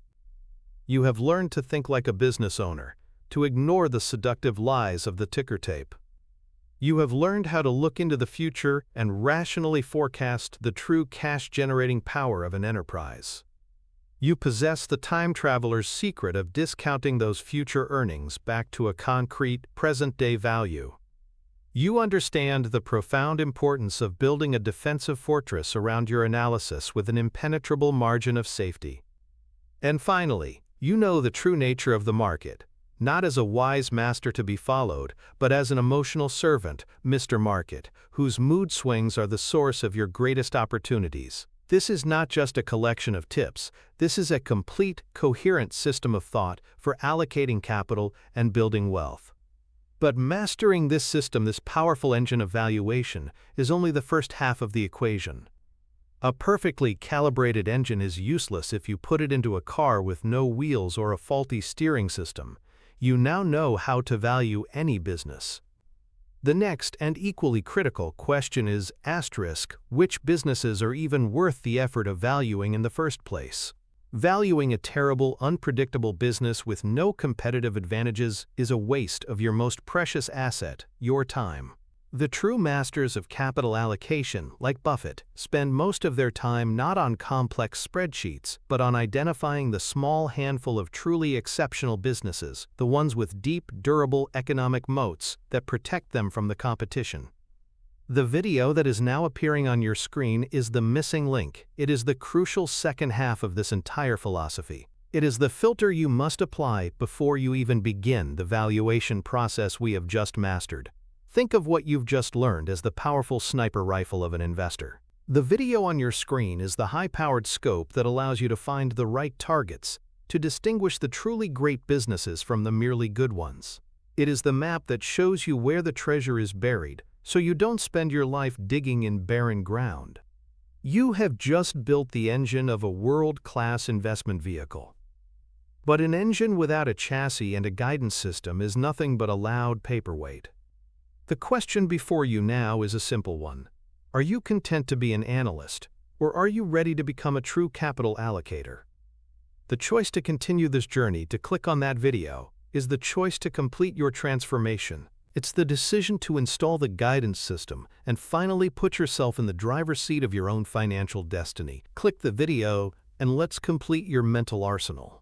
You have learned to think like a business owner, to ignore the seductive lies of the ticker tape. You have learned how to look into the future and rationally forecast the true cash-generating power of an enterprise. You possess the time traveler's secret of discounting those future earnings back to a concrete, present-day value. You understand the profound importance of building a defensive fortress around your analysis with an impenetrable margin of safety. And finally, you know the true nature of the market, not as a wise master to be followed, but as an emotional servant, Mr. Market, whose mood swings are the source of your greatest opportunities. This is not just a collection of tips, this is a complete, coherent system of thought for allocating capital and building wealth. But mastering this system, this powerful engine of valuation, is only the first half of the equation. A perfectly calibrated engine is useless if you put it into a car with no wheels or a faulty steering system. You now know how to value any business. The next and equally critical question is which businesses are even worth the effort of valuing in the first place? Valuing a terrible, unpredictable business with no competitive advantages is a waste of your most precious asset, your time. The true masters of capital allocation, like Buffett, spend most of their time not on complex spreadsheets, but on identifying the small handful of truly exceptional businesses, the ones with deep, durable economic moats that protect them from the competition. The video that is now appearing on your screen is the missing link. It is the crucial second half of this entire philosophy. It is the filter you must apply before you even begin the valuation process we have just mastered. Think of what you've just learned as the powerful sniper rifle of an investor. The video on your screen is the high-powered scope that allows you to find the right targets, to distinguish the truly great businesses from the merely good ones. It is the map that shows you where the treasure is buried, so you don't spend your life digging in barren ground. You have just built the engine of a world-class investment vehicle. But an engine without a chassis and a guidance system is nothing but a loud paperweight. The question before you now is a simple one. Are you content to be an analyst, or are you ready to become a true capital allocator? The choice to continue this journey, to click on that video, is the choice to complete your transformation. It's the decision to install the guidance system and finally put yourself in the driver's seat of your own financial destiny. Click the video and let's complete your mental arsenal.